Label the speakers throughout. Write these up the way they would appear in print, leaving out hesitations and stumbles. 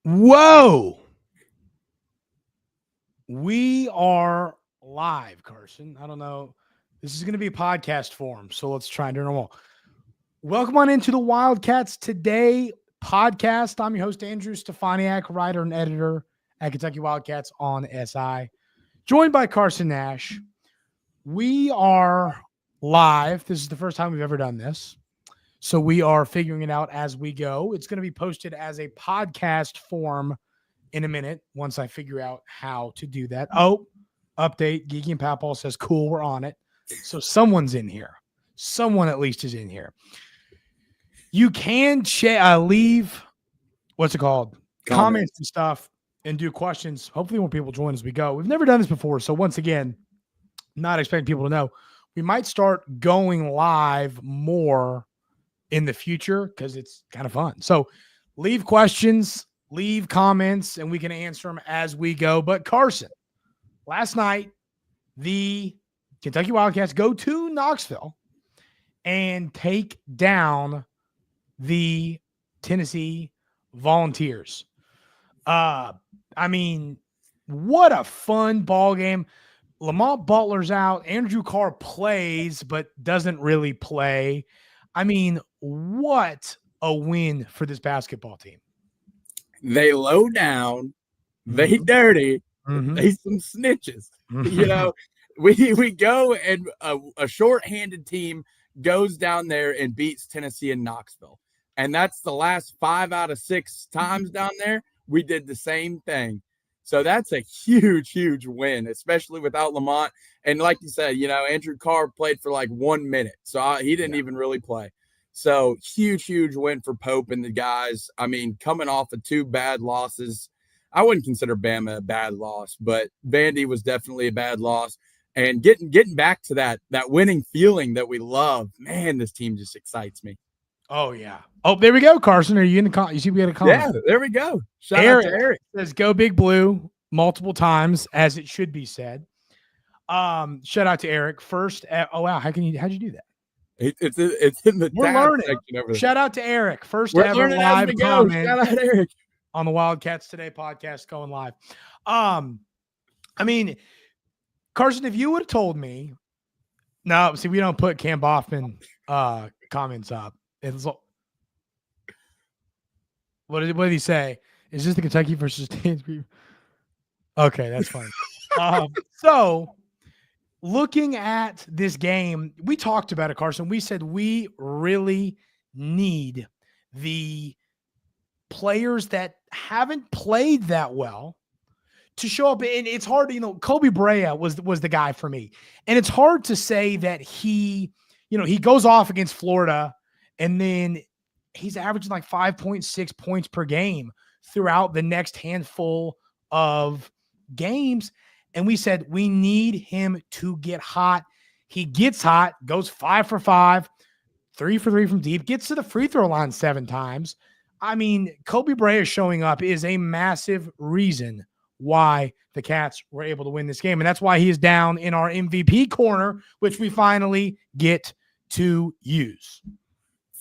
Speaker 1: Whoa. We are live, Carson. I don't know. This is going to be a podcast form, so let's try and do it all. Welcome on into the Wildcats Today Podcast. I'm your host, Andrew Stefaniak, writer and editor at Kentucky Wildcats on SI. Joined by Carson Nash. We are live. This is the first time we've ever done this. So we are figuring it out as we go. It's going to be posted as a podcast form in a minute once I figure out how to do that. Oh, update. Geeky and Papal says, cool, we're on it. So someone's in here. Someone at least is in here. You can leave, what's it called? Comments and stuff and do questions. Hopefully more people join as we go. We've never done this before. So once again, not expecting people to know. We might start going live more in the future because it's kind of fun. So leave questions, leave comments, and we can answer them as we go. But Carson, last night, the Kentucky Wildcats go to Knoxville and take down the Tennessee Volunteers. I mean, what a fun ball game. Lamont Butler's out. Andrew Carr plays, but doesn't really play. I mean, what a win for this basketball team.
Speaker 2: They low down, they dirty, they some snitches. You know, we go and a shorthanded team goes down there and beats Tennessee in Knoxville. And that's the last 5 out of 6 times down there. We did the same thing. So that's a huge, huge win, especially without Lamont. And like you said, you know, Andrew Carr played for like 1 minute. So he didn't even really play. So huge, huge win for Pope and the guys. I mean, coming off of 2 bad losses, I wouldn't consider Bama a bad loss, but Vandy was definitely a bad loss. And getting back to that winning feeling that we love, man, this team just excites me.
Speaker 1: Oh, yeah. Oh, there we go, Carson. Are you in the you see we got a comment?
Speaker 2: Yeah, there we go. Shout
Speaker 1: out
Speaker 2: to Eric.
Speaker 1: Says go Big Blue multiple times, as it should be said. Shout out to Eric. First, oh, wow. How'd you do that?
Speaker 2: It's in the
Speaker 1: We're learning. Section over there. Shout out to Eric. First ever live comment.
Speaker 2: Shout out Eric
Speaker 1: on the Wildcats Today podcast going live. I mean, Carson, if you would have told me, no, see, we don't put Cam Boffman comments up. It's what did he say? Is this the Kentucky versus Stansbury? Okay, that's fine. So looking at this game, we talked about it, Carson. We said we really need the players that haven't played that well to show up. And it's hard to, Kobe Brea was the guy for me. And it's hard to say that he goes off against Florida and then he's averaging like 5.6 points per game throughout the next handful of games. And we said, we need him to get hot. He gets hot, goes 5 for 5, 3 for 3 from deep, gets to the free throw line 7 times. I mean, Kobe Brea showing up is a massive reason why the Cats were able to win this game. And that's why he is down in our MVP corner, which we finally get to use.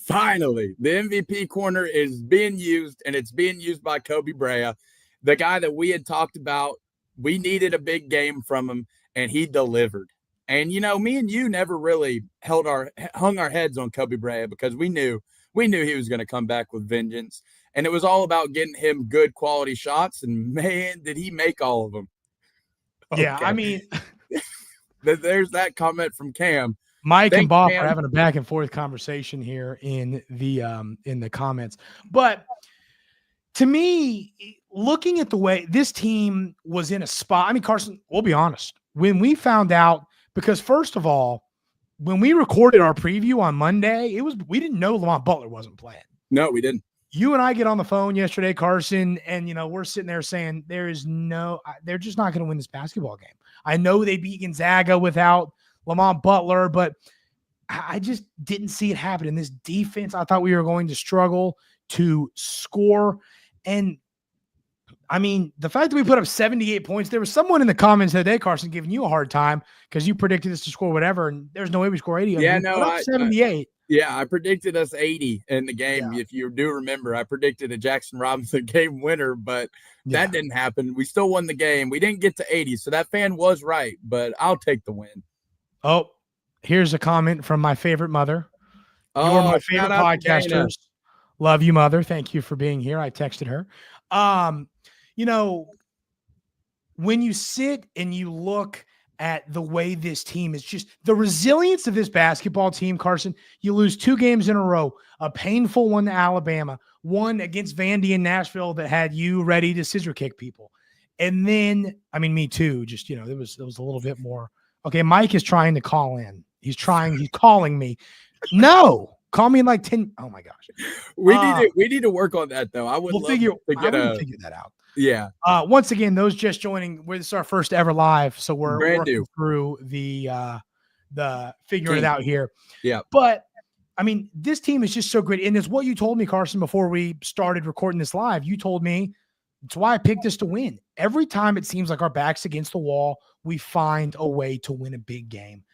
Speaker 2: Finally, the MVP corner is being used, and it's being used by Kobe Brea, the guy that we had talked about. We needed a big game from him, and he delivered. And, me and you never really hung our heads on Kobe Brea because we knew he was going to come back with vengeance. And it was all about getting him good quality shots, and, man, did he make all of them. Okay.
Speaker 1: Yeah, I mean.
Speaker 2: There's that comment from Cam.
Speaker 1: Mike and Bob are having a back and forth conversation here in the comments. But to me, looking at the way this team was in a spot, I mean, Carson, we'll be honest. When we found out, because first of all, when we recorded our preview on Monday, we didn't know Lamont Butler wasn't playing.
Speaker 2: No, we didn't.
Speaker 1: You and I get on the phone yesterday, Carson, and, we're sitting there saying they're just not going to win this basketball game. I know they beat Gonzaga without Lamont Butler, but I just didn't see it happen in this defense. I thought we were going to struggle to score. And I mean, the fact that we put up 78 points, there was someone in the comments today, Carson, giving you a hard time because you predicted us to score whatever, and there's no way we score 80.
Speaker 2: Yeah,
Speaker 1: no, 78.
Speaker 2: Yeah, I predicted us 80 in the game.
Speaker 1: Yeah.
Speaker 2: If you do remember, I predicted a Jackson Robinson game winner, but that didn't happen. We still won the game. We didn't get to 80, so that fan was right, but I'll take the win.
Speaker 1: Oh, here's a comment from my favorite mother.
Speaker 2: Oh,
Speaker 1: you are my favorite
Speaker 2: shout out to Dana.
Speaker 1: podcasters. Love you, mother. Thank you for being here. I texted her. You know, when you sit and you look at the way this team is, just the resilience of this basketball team, Carson, you lose 2 games in a row, a painful one to Alabama, one against Vandy in Nashville that had you ready to scissor kick people. And then, I mean, me too, just, it was a little bit more. Okay, Mike is trying to call in. He's calling me. No, call me in like 10. Oh my gosh.
Speaker 2: We need to work on that though. I would figure
Speaker 1: that out.
Speaker 2: Yeah.
Speaker 1: Once again, those just joining, this is our first ever live, so we're working through the figuring it out here.
Speaker 2: Yeah.
Speaker 1: But I mean, this team is just so great. And it's what you told me, Carson, before we started recording this live. You told me it's why I picked us to win. Every time it seems like our back's against the wall, we find a way to win a big game.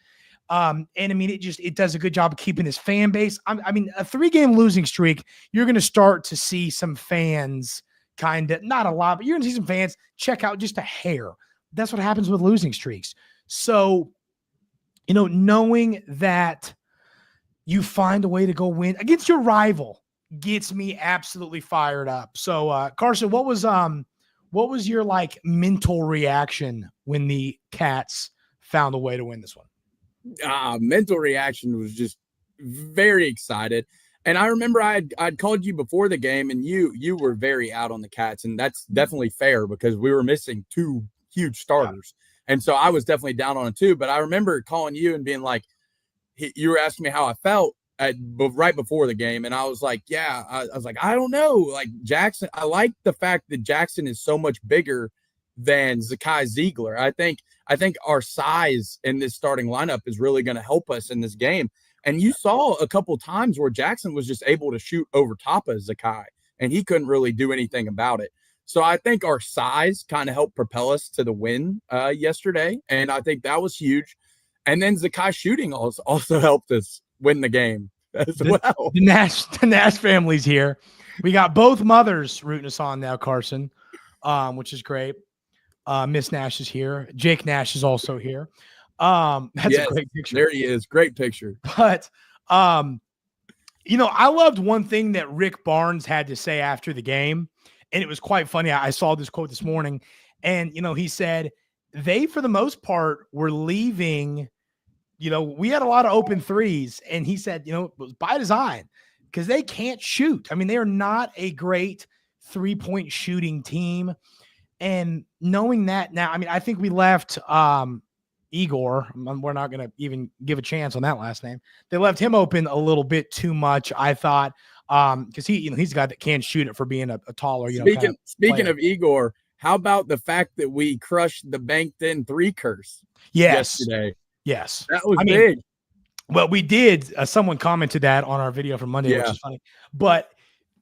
Speaker 1: And I mean, it does a good job of keeping this fan base. I mean, a 3-game losing streak, you're going to start to see some fans kind of, not a lot, but you're going to see some fans check out just a hair. That's what happens with losing streaks. So, knowing that you find a way to go win against your rival gets me absolutely fired up. So, Carson, what was your like mental reaction when the Cats found a way to win this one?
Speaker 2: Mental reaction was just very excited. And I remember I'd called you before the game, and you were very out on the Cats, and that's definitely fair because we were missing 2 huge starters. Yeah. And so I was definitely down on it too. But I remember calling you and being like, you were asking me how I felt right before the game. And I was like, yeah, I was like, I don't know. Like Jackson, I like the fact that Jackson is so much bigger than Zakai Ziegler. I think our size in this starting lineup is really going to help us in this game. And you saw a couple times where Jackson was just able to shoot over top of Zakai, and he couldn't really do anything about it. So I think our size kind of helped propel us to the win yesterday, and I think that was huge. And then Zakai shooting also helped us win the game as well.
Speaker 1: The Nash family's here. We got both mothers rooting us on now, Carson, which is great. Miss Nash is here. Jake Nash is also here. That's a great picture.
Speaker 2: There he is. Great picture.
Speaker 1: But, I loved one thing that Rick Barnes had to say after the game, and it was quite funny. I saw this quote this morning, and, he said they, for the most part, were leaving, we had a lot of open threes, and he said, it was by design because they can't shoot. I mean, they are not a great 3-point shooting team. And knowing that now, I mean, I think we left, Igor, we're not going to even give a chance on that last name. They left him open a little bit too much, I thought, because he's a guy that can shoot it for being a taller.
Speaker 2: Speaking of Igor, how about the fact that we crushed the banked in 3 curse yesterday?
Speaker 1: Yes,
Speaker 2: that was big.
Speaker 1: Well, we did. Someone commented that on our video from Monday, which is funny. But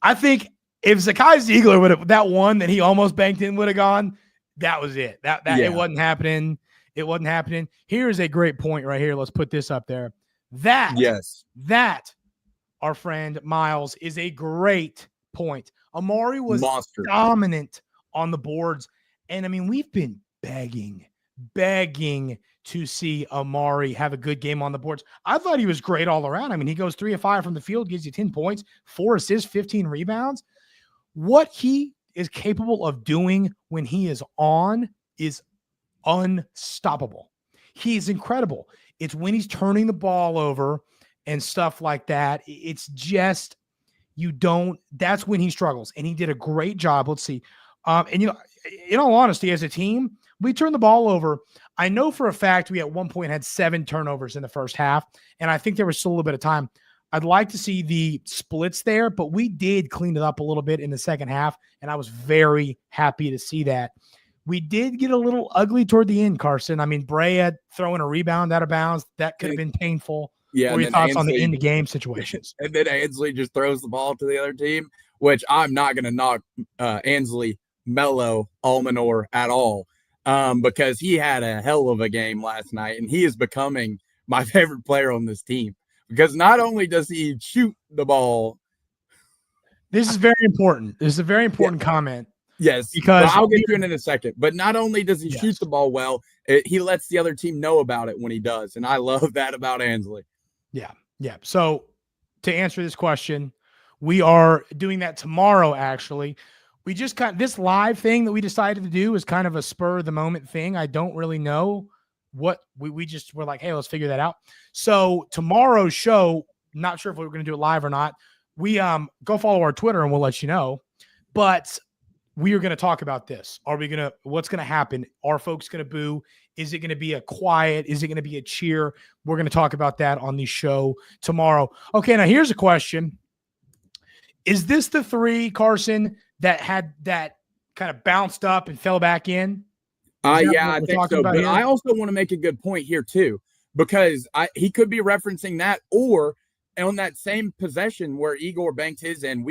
Speaker 1: I think if Zakai Ziegler would have, that one that he almost banked in would have gone, that was it. It wasn't happening. It wasn't happening. Here's a great point right here. Let's put this up there. That, our friend Miles, is a great point. Amari was dominant on the boards. And, I mean, we've been begging to see Amari have a good game on the boards. I thought he was great all around. I mean, he goes 3 of 5 from the field, gives you 10 points, 4 assists, 15 rebounds. What he is capable of doing when he is on is unstoppable. He's incredible. It's when he's turning the ball over and stuff like that. It's just, that's when he struggles. And he did a great job. Let's see. And, in all honesty, as a team, we turned the ball over. I know for a fact we at one point had 7 turnovers in the first half. And I think there was still a little bit of time. I'd like to see the splits there, but we did clean it up a little bit in the second half. And I was very happy to see that. We did get a little ugly toward the end, Carson. I mean, Brea throwing a rebound out of bounds, that could have been painful.
Speaker 2: Yeah.
Speaker 1: What are your thoughts on the end-of-game situations?
Speaker 2: And then Ansley just throws the ball to the other team, which I'm not going to knock Ansley, Mello, Almanor at all because he had a hell of a game last night, and he is becoming my favorite player on this team. because not only does he shoot the ball.
Speaker 1: This is very important. This is a very important comment.
Speaker 2: Yes,
Speaker 1: because
Speaker 2: I'll get to it in a second. But not only does he shoot the ball well, he lets the other team know about it when he does. And I love that about Ansley.
Speaker 1: Yeah. So to answer this question, we are doing that tomorrow, actually. We just this live thing that we decided to do is kind of a spur of the moment thing. I don't really know what we just were like, hey, let's figure that out. So tomorrow's show, not sure if we're going to do it live or not. We go follow our Twitter and we'll let you know. But we are going to talk about this. What's going to happen? Are folks going to boo? Is it going to be a quiet? Is it going to be a cheer? We're going to talk about that on the show tomorrow. Okay, now here's a question. Is this the three, Carson, that had that kind of bounced up and fell back in?
Speaker 2: Yeah, I think so. But I also want to make a good point here too, because he could be referencing that, or on that same possession where Igor banked his in,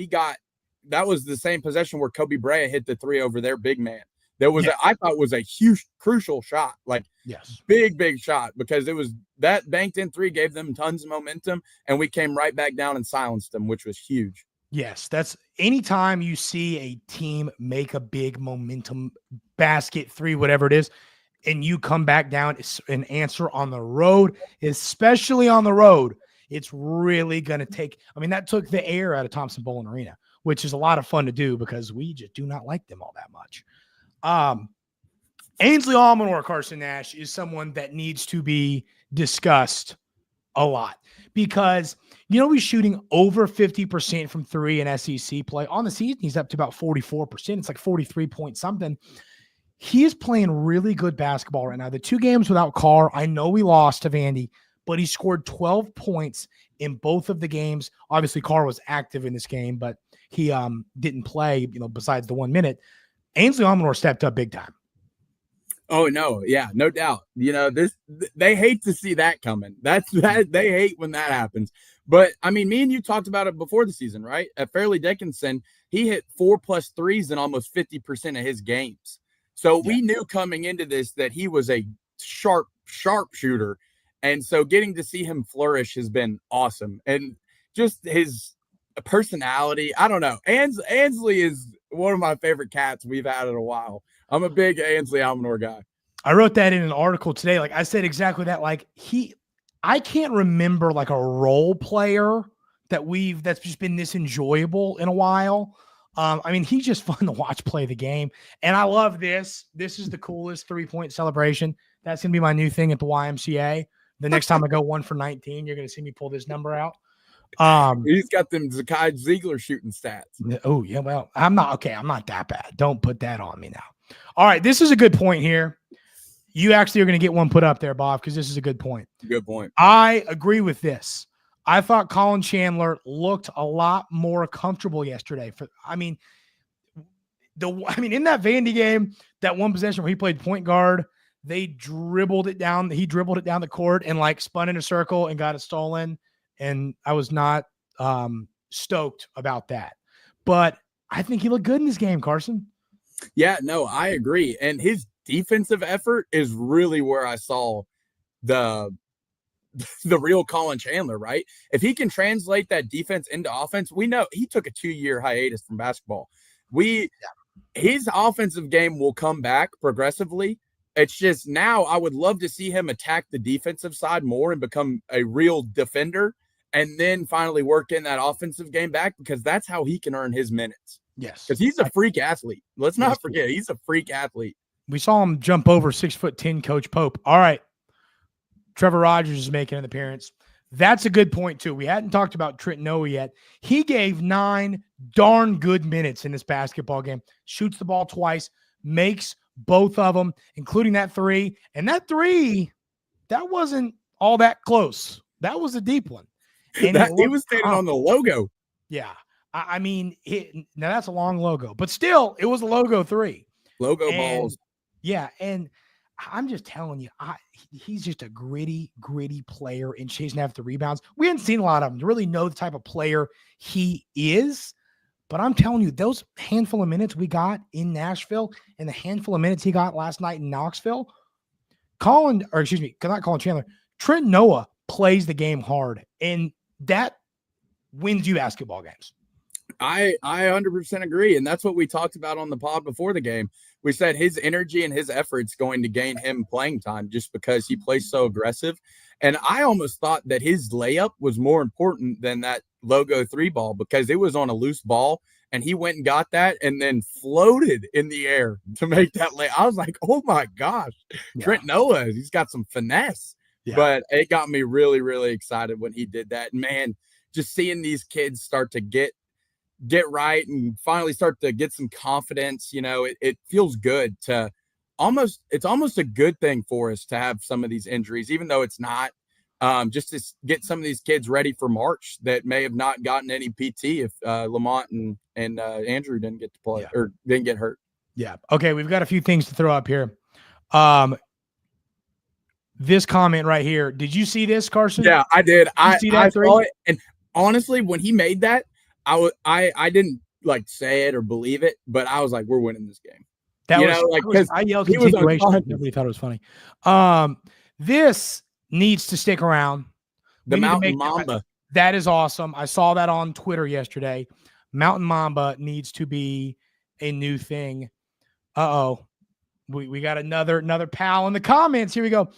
Speaker 2: that was the same possession where Kobe Bryant hit the three over their big man. There was I thought was a huge, crucial shot, big shot, because it was that banked in three gave them tons of momentum, and we came right back down and silenced them, which was huge.
Speaker 1: Yes, that's anytime you see a team make a big momentum basket three, whatever it is, and you come back down and answer on the road, especially on the road, it's really going to take. I mean, that took the air out of Thompson-Boling Arena, which is a lot of fun to do because we just do not like them all that much. Ainsley Almanor, Carson Nash, is someone that needs to be discussed a lot because, he's shooting over 50% from three in SEC play. On the season, he's up to about 44%. It's like 43 point something. He is playing really good basketball right now. The 2 games without Carr, I know we lost to Vandy, but he scored 12 points in both of the games. Obviously, Carr was active in this game, but he didn't play, besides the 1 minute. Ainsley Almanor stepped up big time.
Speaker 2: Oh, no. Yeah, no doubt. They hate to see that coming. They hate when that happens. But, I mean, me and you talked about it before the season, right? At Fairleigh Dickinson, he hit 4+ threes in almost 50% of his games. So we knew coming into this that he was a sharp shooter. And so getting to see him flourish has been awesome. And just his personality, I don't know. Ansley is one of my favorite cats we've had in a while. I'm a big Ainsley Almanor guy.
Speaker 1: I wrote that in an article today. Like I said exactly that. I can't remember like a role player that's just been this enjoyable in a while. I mean, he's just fun to watch play the game. And I love this. This is the coolest 3-point celebration. That's going to be my new thing at the YMCA. The next time I go 1 for 19, you're going to see me pull this number out.
Speaker 2: He's got them Zakai Ziegler shooting stats.
Speaker 1: Oh, yeah. Well, I'm not that bad. Don't put that on me now. All right. This is a good point here. You actually are going to get one put up there, Bob, because this is a good point.
Speaker 2: Good point.
Speaker 1: I agree with this. I thought Colin Chandler looked a lot more comfortable yesterday. In that Vandy game, that one possession where he played point guard, they dribbled it down. He dribbled it down the court and spun in a circle and got it stolen. And I was not stoked about that. But I think he looked good in this game, Carson.
Speaker 2: Yeah, no, I agree. And his defensive effort is really where I saw the real Colin Chandler, right? If he can translate that defense into offense, we know he took a 2-year hiatus from basketball. His offensive game will come back progressively. It's just now I would love to see him attack the defensive side more and become a real defender and then finally work in that offensive game back because that's how he can earn his minutes.
Speaker 1: Yes.
Speaker 2: Because he's a freak athlete. Let's not forget, he's a freak athlete.
Speaker 1: We saw him jump over 6'10" Coach Pope. All right. Trevor Rogers is making an appearance. That's a good point, too. We hadn't talked about Trenton Noah yet. He gave 9 darn good minutes in this basketball game. Shoots the ball twice, makes both of them, including that 3. And that 3, that wasn't all that close. That was a deep one. And
Speaker 2: he was standing on the logo.
Speaker 1: Yeah. I mean, now that's a long logo. But still, it was a logo 3.
Speaker 2: Logo balls.
Speaker 1: Yeah, and I'm just telling you, he's just a gritty player and chasing after rebounds. We hadn't seen a lot of him to really know the type of player he is. But I'm telling you, those handful of minutes we got in Nashville and the handful of minutes he got last night in Knoxville, not Colin Chandler, Trent Noah plays the game hard, and that wins you basketball games.
Speaker 2: I 100% agree. And that's what we talked about on the pod before the game. We said his energy and his effort's going to gain him playing time just because he plays so aggressive. And I almost thought that his layup was more important than that logo 3 ball because it was on a loose ball and he went and got that and then floated in the air to make that lay. I was like, oh my gosh, Trent Noah, he's got some finesse. Yeah. But it got me really, really excited when he did that. And man, just seeing these kids start to get right and finally start to get some confidence, it feels good to it's almost a good thing for us to have some of these injuries, even though it's not, just to get some of these kids ready for March that may have not gotten any PT if Lamont and Andrew didn't get to play or didn't get hurt. Yeah.
Speaker 1: Okay. We've got a few things to throw up here. This comment right here. Did you see this, Carson?
Speaker 2: Yeah, I did. I saw it. And honestly, when he made that, I didn't like say it or believe it, but I was like, we're winning this game.
Speaker 1: I yelled continuation. Nobody thought it was funny. This needs to stick around.
Speaker 2: The Mountain Mamba.
Speaker 1: That is awesome. I saw that on Twitter yesterday. Mountain Mamba needs to be a new thing. We got another pal in the comments. Here we go.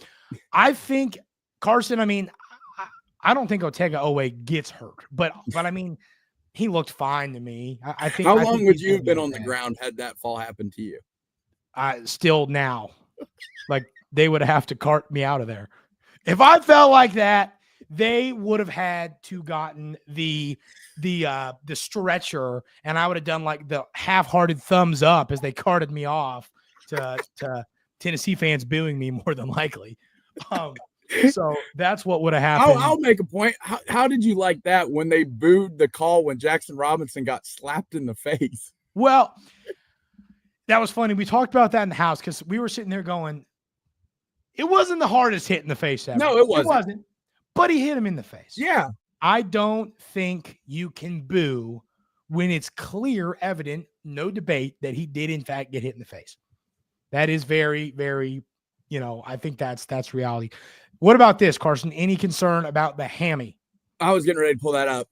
Speaker 1: I think Carson, I don't think Otega Owe gets hurt, but I mean, he looked fine to me. I think.
Speaker 2: How long would you have been on the ground had that fall happened to you?
Speaker 1: Still now, like they would have to cart me out of there. If I felt like that, they would have had to gotten the stretcher, and I would have done like the half-hearted thumbs up as they carted me off to Tennessee fans booing me more than likely. So that's what would have happened.
Speaker 2: I'll make a point. How did you like that when they booed the call when Jackson Robinson got slapped in the face?
Speaker 1: Well, that was funny. We talked about that in the house because we were sitting there going, it wasn't the hardest hit in the face ever.
Speaker 2: No, it wasn't.
Speaker 1: But he hit him in the face.
Speaker 2: Yeah.
Speaker 1: I don't think you can boo when it's clear, evident, no debate that he did in fact get hit in the face. That is very, very, I think that's reality. What about this, Carson? Any concern about the hammy?
Speaker 2: I was getting ready to pull that up.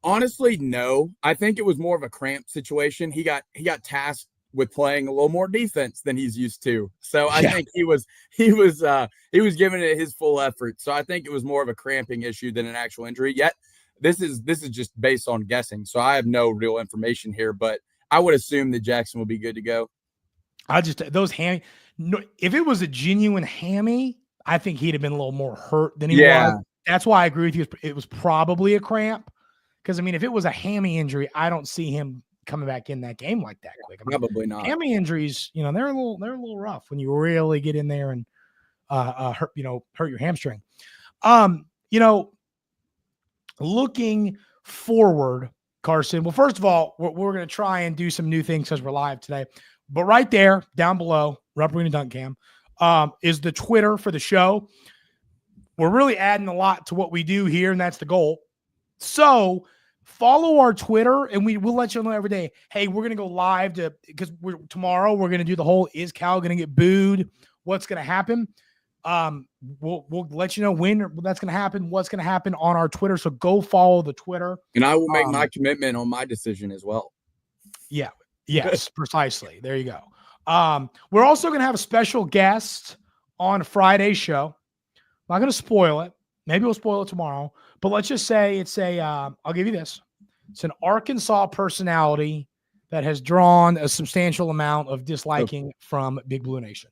Speaker 2: Honestly, no. I think it was more of a cramp situation. He got tasked with playing a little more defense than he's used to. So I think he was giving it his full effort. So I think it was more of a cramping issue than an actual injury. Yet this is just based on guessing. So I have no real information here, but I would assume that Jackson will be good to go.
Speaker 1: Those hammy. No, if it was a genuine hammy, I think he'd have been a little more hurt than he was. That's why I agree with you. It was probably a cramp. Because if it was a hammy injury, I don't see him coming back in that game like that quick.
Speaker 2: Probably not.
Speaker 1: Hammy injuries, they're a little rough when you really get in there and hurt your hamstring. Looking forward, Carson. Well, first of all, we're going to try and do some new things because we're live today. But right there, down below, Rubber Arena Dunk Cam, is the Twitter for the show. We're really adding a lot to what we do here, and that's the goal. So follow our Twitter, and we'll let you know every day. Hey, we're going to go live because tomorrow we're going to do the whole is Cal going to get booed? What's going to happen? We'll let you know when that's going to happen, what's going to happen on our Twitter. So go follow the Twitter.
Speaker 2: And I will make my commitment on my decision as well.
Speaker 1: Yeah. Yes, precisely. There you go. We're also going to have a special guest on Friday's show. I'm not going to spoil it. Maybe we'll spoil it tomorrow. But let's just say it's I'll give you this. It's an Arkansas personality that has drawn a substantial amount of disliking from Big Blue Nation.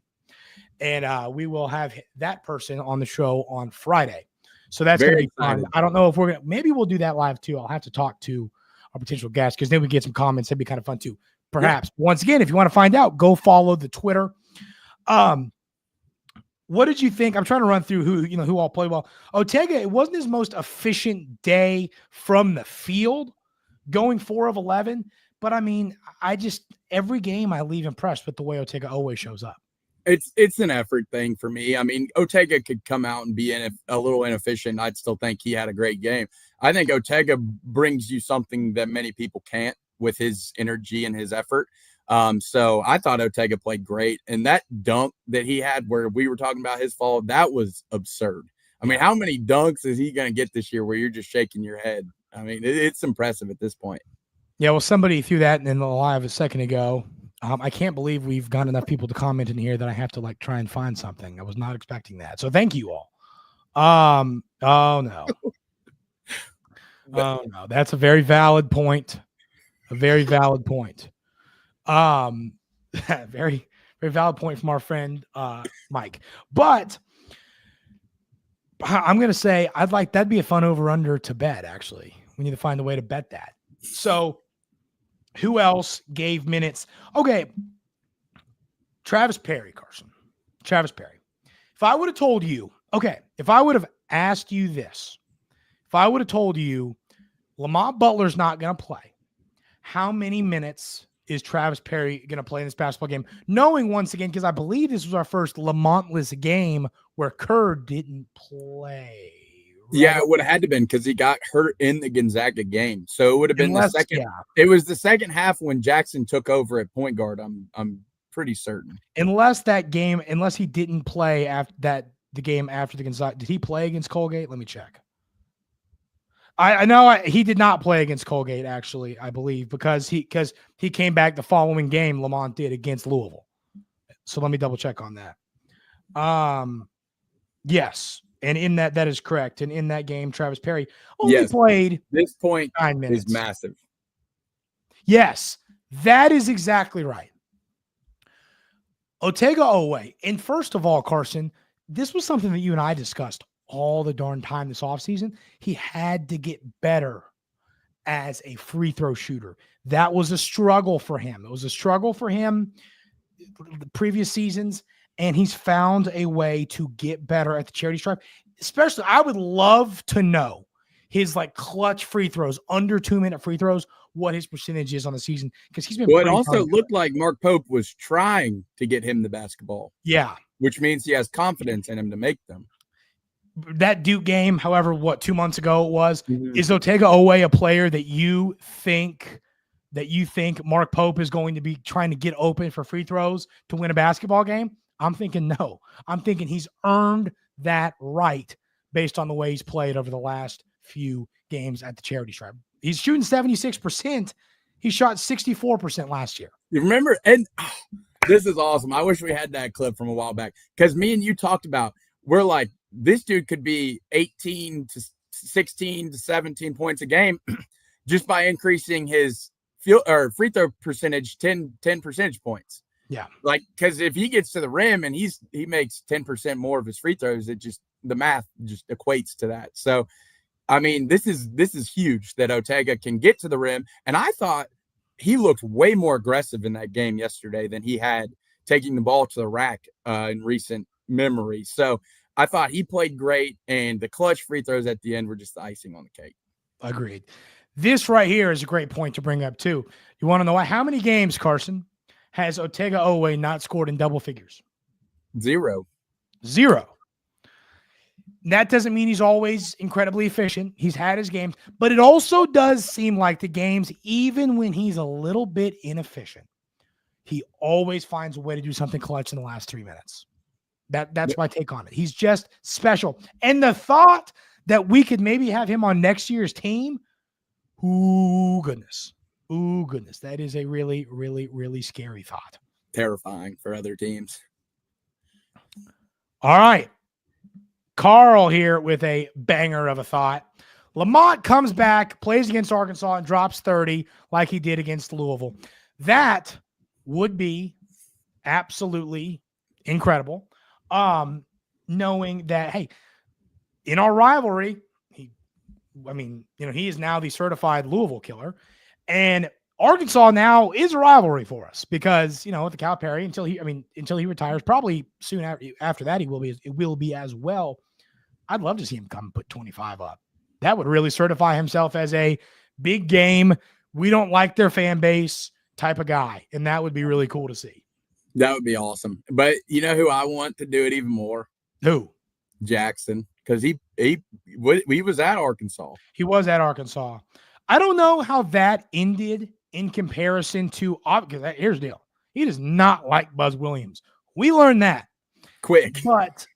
Speaker 1: And we will have that person on the show on Friday. So that's going to be fun. I don't know if we're going to, maybe we'll do that live too. I'll have to talk to our potential guest because then we get some comments. That'd be kind of fun too. Perhaps. Yeah. Once again, if you want to find out, go follow the Twitter. What did you think? I'm trying to run through who all played well. Otega, it wasn't his most efficient day from the field, going 4 of 11. But every game I leave impressed with the way Otega always shows up.
Speaker 2: It's an effort thing for me. Otega could come out and be a little inefficient. I'd still think he had a great game. I think Otega brings you something that many people can't with his energy and his effort. So I thought Otega played great. And that dunk that he had where we were talking about his fall, that was absurd. I mean, how many dunks is he going to get this year where you're just shaking your head? I mean, it's impressive at this point.
Speaker 1: Yeah, well, somebody threw that in the live a second ago. I can't believe we've got enough people to comment in here that I have to try and find something. I was not expecting that. So thank you all. Oh no. Oh no, that's a very valid point. A very valid point. Very, very valid point from our friend Mike. But I'm gonna say that'd be a fun over-under to bet, actually. We need to find a way to bet that. So who else gave minutes? Okay. Travis Perry, Carson. Travis Perry. If I would have told you, if I would have asked you this, if I would have told you Lamont Butler's not going to play, how many minutes is Travis Perry going to play in this basketball game? Knowing once again, because I believe this was our first Lamontless game where Kerr didn't play. Right?
Speaker 2: Yeah, it would have had to been because he got hurt in the Gonzaga game. So it would have been the second. Yeah. It was the second half when Jackson took over at point guard. I'm pretty certain.
Speaker 1: Unless he didn't play after the game after the Gonzaga. Did he play against Colgate? Let me check. I know he did not play against Colgate, actually, I believe, because he came back the following game. Lamont did against Louisville. So let me double check on that. Yes. And in that is correct. And in that game, Travis Perry only played
Speaker 2: this point
Speaker 1: 9 minutes.
Speaker 2: Is massive.
Speaker 1: Yes, that is exactly right. Otega-Oweh. And first of all, Carson, this was something that you and I discussed all the darn time this offseason. He had to get better as a free throw shooter. That was a struggle for him. It was a struggle for him the previous seasons. And he's found a way to get better at the charity stripe. Especially, I would love to know his clutch free throws, under 2-minute free throws, what his percentage is on the season. Because he's been.
Speaker 2: Well, it also looked like Mark Pope was trying to get him the basketball.
Speaker 1: Yeah.
Speaker 2: Which means he has confidence in him to make them.
Speaker 1: That Duke game, however, 2 months ago it was, is Otega-Oweh a player that you think Mark Pope is going to be trying to get open for free throws to win a basketball game? I'm thinking no. I'm thinking he's earned that right based on the way he's played over the last few games at the charity stripe. He's shooting 76%. He shot 64% last year.
Speaker 2: You remember? And this is awesome. I wish we had that clip from a while back because me and you talked about, we're like, this dude could be 18 to 16 to 17 points a game just by increasing his free throw percentage 10 percentage points.
Speaker 1: Yeah.
Speaker 2: Because if he gets to the rim and he makes 10% more of his free throws, the math just equates to that. So, I mean, this is huge that Otega can get to the rim. And I thought he looked way more aggressive in that game yesterday than he had taking the ball to the rack in recent memory. So I thought he played great, and the clutch free throws at the end were just the icing on the cake.
Speaker 1: Agreed. This right here is a great point to bring up too. You want to know why? How many games, Carson, has Otega-Oweh not scored in double figures?
Speaker 2: 0.
Speaker 1: That doesn't mean he's always incredibly efficient. He's had his games, but it also does seem like the games, even when he's a little bit inefficient, he always finds a way to do something clutch in the last 3 minutes. That's my take on it. He's just special. And the thought that we could maybe have him on next year's team, ooh, goodness. That is a really, really, really scary thought.
Speaker 2: Terrifying for other teams.
Speaker 1: All right. Carl here with a banger of a thought. Lamont comes back, plays against Arkansas, and drops 30 like he did against Louisville. That would be absolutely incredible. Knowing that, hey, in our rivalry, he is now the certified Louisville killer. And Arkansas now is a rivalry for us because, with the Calipari, until he retires, probably soon after that, it will be as well. I'd love to see him come and put 25 up. That would really certify himself as a big game, we don't like their fan base type of guy. And that would be really cool to see.
Speaker 2: That would be awesome. But you know who I want to do it even more?
Speaker 1: Who?
Speaker 2: Jackson. Because he was at Arkansas.
Speaker 1: He was at Arkansas. I don't know how that ended in comparison to, because here's the deal. He does not like Buzz Williams. We learned that.
Speaker 2: Quick.
Speaker 1: But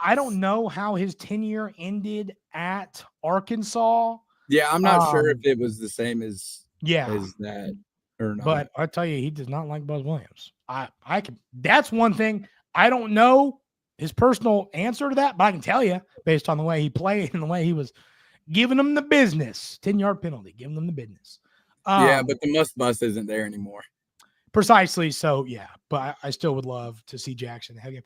Speaker 1: I don't know how his tenure ended at Arkansas.
Speaker 2: Yeah, I'm not sure if it was the same as that or not.
Speaker 1: But I tell you, he does not like Buzz Williams. I can. That's one thing. I don't know his personal answer to that, but I can tell you based on the way he played and the way he was giving them the business. 10-yard penalty, giving them the business.
Speaker 2: Yeah, but the must isn't there anymore.
Speaker 1: Precisely. So yeah, but I still would love to see Jackson have him.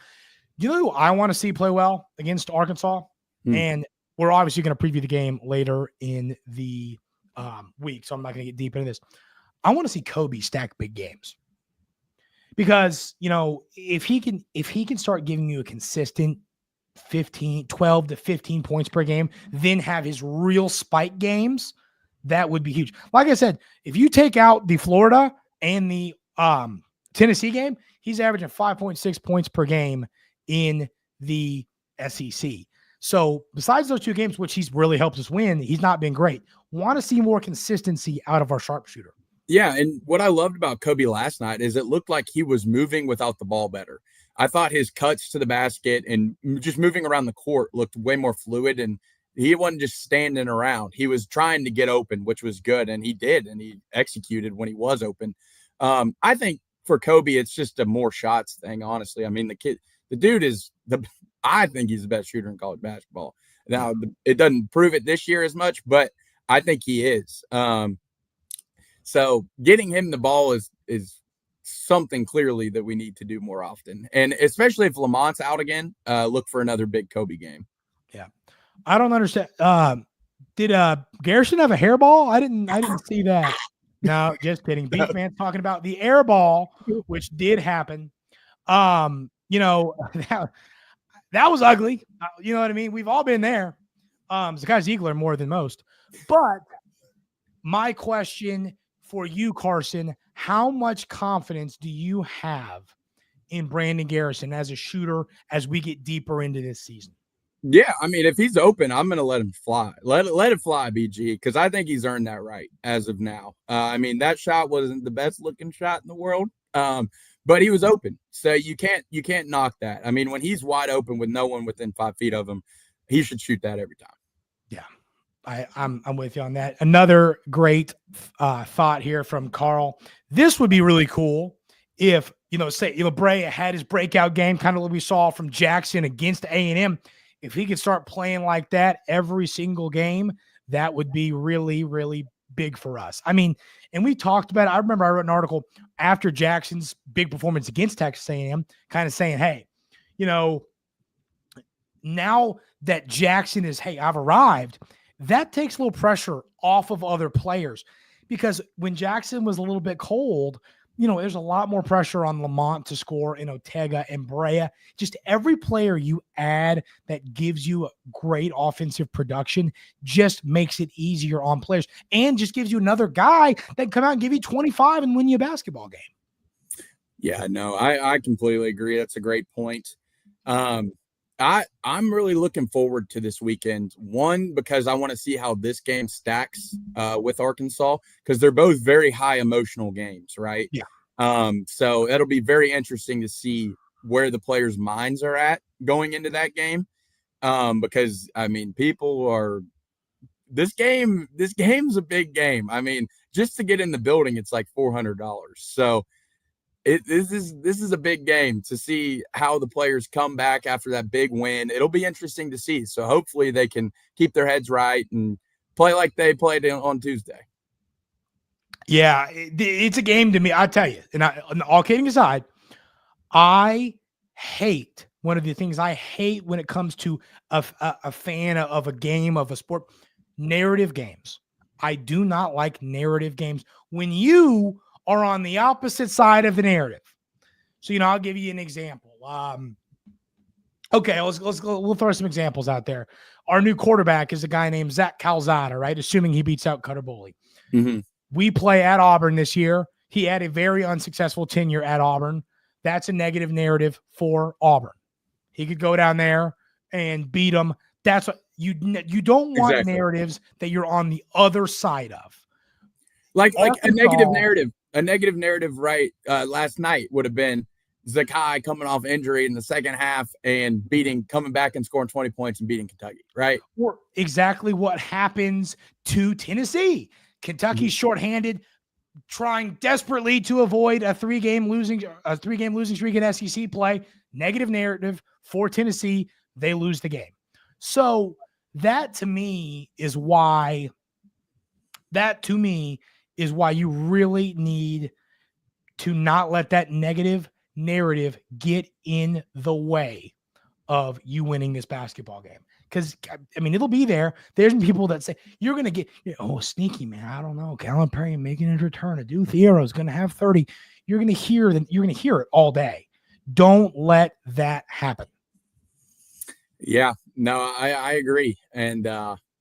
Speaker 1: You know who I want to see play well against Arkansas? And we're obviously going to preview the game later in the week, so I'm not going to get deep into this. I want to see Kobe stack big games because, if he can start giving you a consistent 12 to 15 points per game, then have his real spike games, that would be huge. Like I said, if you take out the Florida and the Tennessee game, he's averaging 5.6 points per game in the SEC. So besides those two games, which he's really helped us win, he's not been great. Want to see more consistency out of our sharpshooter.
Speaker 2: Yeah, and what I loved about Kobe last night is it looked like he was moving without the ball better. I thought his cuts to the basket and just moving around the court looked way more fluid, and he wasn't just standing around. He was trying to get open, which was good, and he did, and he executed when he was open. I think for Kobe, it's just a more shots thing, honestly. I mean, the dude is I think he's the best shooter in college basketball. Now, it doesn't prove it this year as much, but I think he is. So getting him the ball is something clearly that we need to do more often. And especially if Lamont's out again, look for another big Kobe game.
Speaker 1: Yeah. I don't understand. Did Garrison have a hairball? I didn't see that. No, just kidding. Beef Man's talking about the air ball, which did happen. That was ugly. You know what I mean? We've all been there. Zakai Ziegler more than most. But my question for you, Carson, how much confidence do you have in Brandon Garrison as a shooter as we get deeper into this season?
Speaker 2: Yeah, I mean, if he's open, I'm going to let him fly. Let it fly, BG, because I think he's earned that right as of now. I mean, that shot wasn't the best looking shot in the world, but he was open, so you can't knock that. I mean, when he's wide open with no one within 5 feet of him, he should shoot that every time. Yeah.
Speaker 1: I'm with you on that. Another great thought here from Carl. This would be really cool if, say Brea had his breakout game, kind of like we saw from Jackson against A&M. If he could start playing like that every single game, that would be really, really big for us. I mean, and we talked about it. I remember I wrote an article after Jackson's big performance against Texas A&M, kind of saying, hey, now that Jackson is, hey, I've arrived, that takes a little pressure off of other players, because when Jackson was a little bit cold, there's a lot more pressure on Lamont to score and Ortega and Brea. Just every player you add that gives you a great offensive production just makes it easier on players and just gives you another guy that can come out and give you 25 and win you a basketball game.
Speaker 2: Yeah, no, I completely agree. That's a great point. I'm really looking forward to this weekend. One, because I want to see how this game stacks with Arkansas, because they're both very high emotional games, right?
Speaker 1: Yeah.
Speaker 2: So it'll be very interesting to see where the players' minds are at going into that game. Because I mean, this game's a big game. I mean, just to get in the building, it's like $400. So this is a big game to see how the players come back after that big win. It'll be interesting to see. So hopefully they can keep their heads right and play like they played on Tuesday.
Speaker 1: Yeah, it's a game to me. I tell you, and all kidding aside, one of the things I hate when it comes to a fan of a game, of a sport, narrative games. I do not like narrative games when you are on the opposite side of the narrative. So, I'll give you an example. Okay, we'll throw some examples out there. Our new quarterback is a guy named Zach Calzada, right? Assuming he beats out Cutter Boley.
Speaker 2: Mm-hmm.
Speaker 1: We play at Auburn this year. He had a very unsuccessful tenure at Auburn. That's a negative narrative for Auburn. He could go down there and beat them. That's what you don't want. Exactly. Narratives that you're on the other side of.
Speaker 2: Like a negative narrative. A negative narrative, right? Last night would have been Zakai coming off injury in the second half and coming back and scoring 20 points and beating Kentucky, right?
Speaker 1: Or exactly what happens to Tennessee. Kentucky's shorthanded, trying desperately to avoid a three-game losing streak in SEC play. Negative narrative for Tennessee. They lose the game. So that to me is why you really need to not let that negative narrative get in the way of you winning this basketball game. Because, I mean, it'll be there. There's people that say, you're going to get, sneaky, man. I don't know. Calipari making his return. Adu Thiero is going to have 30. You're going to hear it all day. Don't let that happen.
Speaker 2: Yeah, no, I agree. And,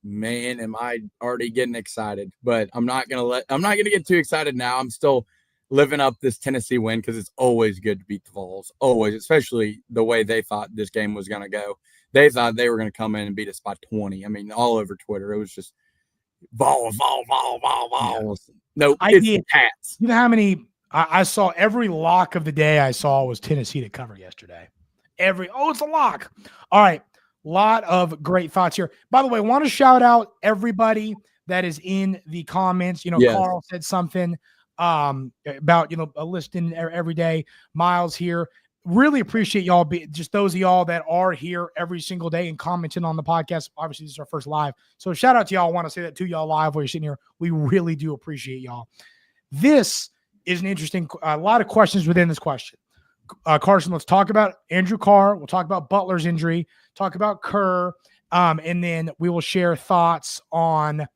Speaker 2: man, am I already getting excited. But I'm not going to get too excited now. I'm still living up this Tennessee win because it's always good to beat the Vols. Always, especially the way they thought this game was going to go. They thought they were going to come in and beat us by 20. I mean, all over Twitter, it was just Vols. No, it's Cats.
Speaker 1: You know how many I saw? Every lock of the day I saw was Tennessee to cover yesterday. It's a lock. All right. Lot of great thoughts here. By the way, I want to shout out everybody that is in the comments. Yes. Carl said something about, a listing every day. Miles here. Really appreciate y'all, just those of y'all that are here every single day and commenting on the podcast. Obviously, this is our first live. So shout out to y'all. I want to say that to y'all live while you're sitting here. We really do appreciate y'all. This is an interesting, a lot of questions within this question. Carson, let's talk about Andrew Carr. We'll talk about Butler's injury, talk about Kerr, and then we will share thoughts on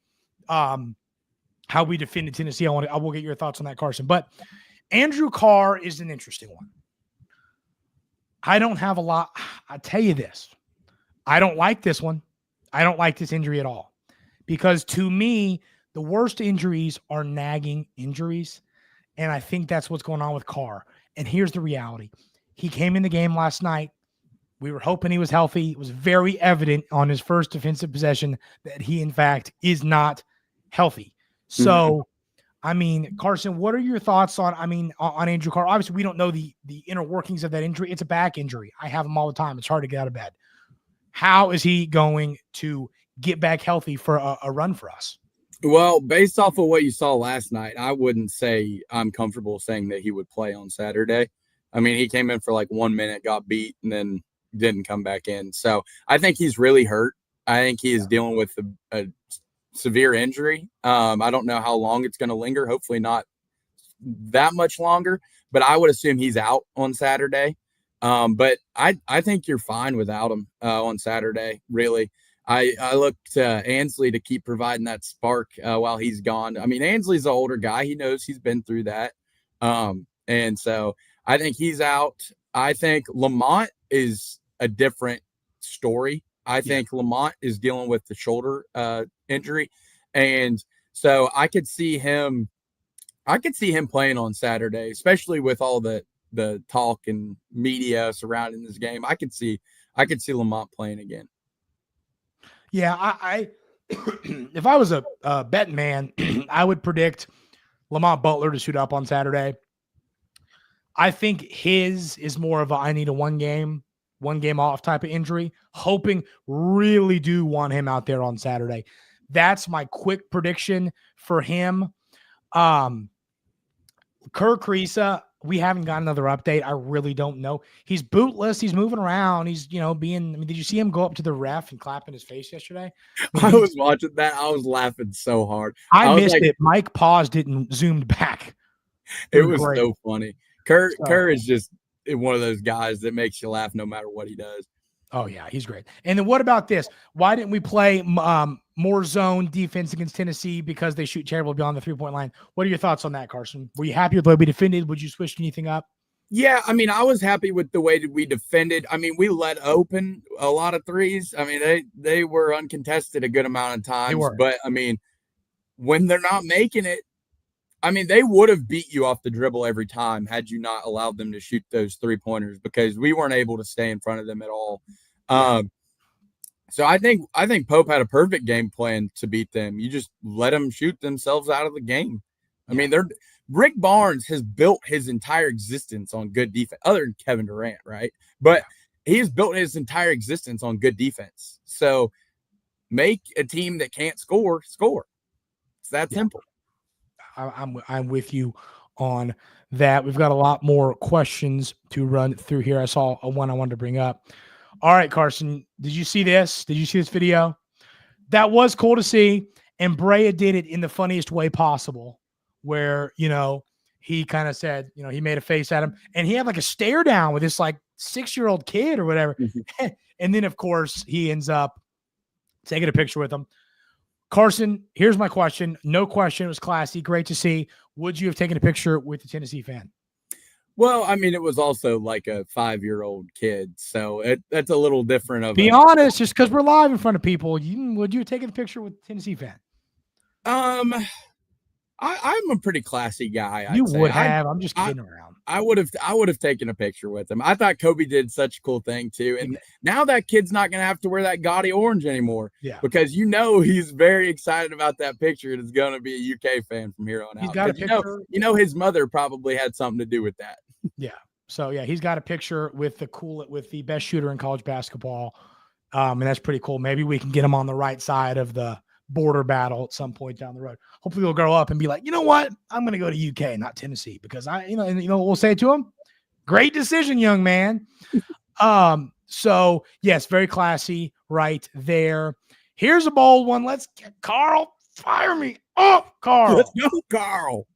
Speaker 1: how we defended Tennessee. I will get your thoughts on that, Carson. But Andrew Carr is an interesting one. I don't have a lot. I'll tell you this. I don't like this one. I don't like this injury at all. Because to me, the worst injuries are nagging injuries. And I think that's what's going on with Carr. And here's the reality. He came in the game last night. We were hoping he was healthy. It was very evident on his first defensive possession that he, in fact, is not healthy. So, I mean, Carson, what are your thoughts on Andrew Carr? Obviously, we don't know the inner workings of that injury. It's a back injury. I have them all the time. It's hard to get out of bed. How is he going to get back healthy for a run for us?
Speaker 2: Well, based off of what you saw last night, I wouldn't say I'm comfortable saying that he would play on Saturday. I mean, he came in for like 1 minute, got beat, and then didn't come back in. So I think he's really hurt. I think he is dealing with a severe injury. I don't know how long it's going to linger. Hopefully not that much longer, but I would assume he's out on Saturday. But I think you're fine without him on Saturday, really. I look to Ansley to keep providing that spark while he's gone. I mean, Ansley's an older guy. He knows he's been through that. And so I think he's out. I think Lamont is a different story. I think Lamont is dealing with the shoulder injury. And so I could see him playing on Saturday, especially with all the talk and media surrounding this game. I could see Lamont playing again.
Speaker 1: Yeah, I if I was a betting man, I would predict Lamont Butler to suit up on Saturday. I think his is more of I need a one game off type of injury, really do want him out there on Saturday. That's my quick prediction for him. Kerr Kriisa, we haven't got another update. I really don't know. He's bootless. He's moving around. He's, did you see him go up to the ref and clap in his face yesterday?
Speaker 2: I was watching that. I was laughing so hard.
Speaker 1: I missed it. Mike paused it and zoomed back.
Speaker 2: It was great. So funny. Kerr is just one of those guys that makes you laugh no matter what he does.
Speaker 1: Oh, yeah, he's great. And then what about this? Why didn't we play more zone defense against Tennessee because they shoot terrible beyond the three-point line? What are your thoughts on that, Carson? Were you happy with the way we defended? Would you switch anything up?
Speaker 2: Yeah, I mean, I was happy with the way that we defended. I mean, we let open a lot of threes. I mean, they were uncontested a good amount of times. But, I mean, when they're not making it, I mean, they would have beat you off the dribble every time had you not allowed them to shoot those three-pointers because we weren't able to stay in front of them at all. So I think Pope had a perfect game plan to beat them. You just let them shoot themselves out of the game. I mean, Rick Barnes has built his entire existence on good defense, other than Kevin Durant, right? But he has built his entire existence on good defense. So make a team that can't score. It's that simple.
Speaker 1: I'm with you on that. We've got a lot more questions to run through here. I saw one I wanted to bring up. All right, Carson, did you see this? Did you see this video? That was cool to see. And Brea did it in the funniest way possible, where, he kind of said, he made a face at him, and he had like a stare down with this like 6-year-old kid or whatever. Mm-hmm. And then, of course, he ends up taking a picture with him. Carson, here's my question. No question. It was classy. Great to see. Would you have taken a picture with the Tennessee fan?
Speaker 2: Well, I mean, it was also like a 5-year-old kid, so that's a little different.
Speaker 1: Be honest, just because we're live in front of people, would you have taken a picture with the Tennessee fan?
Speaker 2: I'm a pretty classy guy.
Speaker 1: You would have. I'm just kidding around.
Speaker 2: I would have taken a picture with him. I thought Kobe did such a cool thing too, and now that kid's not going to have to wear that gaudy orange anymore.
Speaker 1: Yeah,
Speaker 2: because he's very excited about that picture, and is going to be a UK fan from here on out.
Speaker 1: He's got a picture.
Speaker 2: His mother probably had something to do with that.
Speaker 1: Yeah. So yeah, he's got a picture with the best shooter in college basketball, and that's pretty cool. Maybe we can get him on the right side of the border battle at some point down the road. Hopefully he'll grow up and be like, you know what? I'm going to go to UK, not Tennessee, because we'll say to him, great decision, young man. So yes, very classy right there. Here's a bold one. Let's get Carl. Fire me up, Carl.
Speaker 2: Let's go, Carl.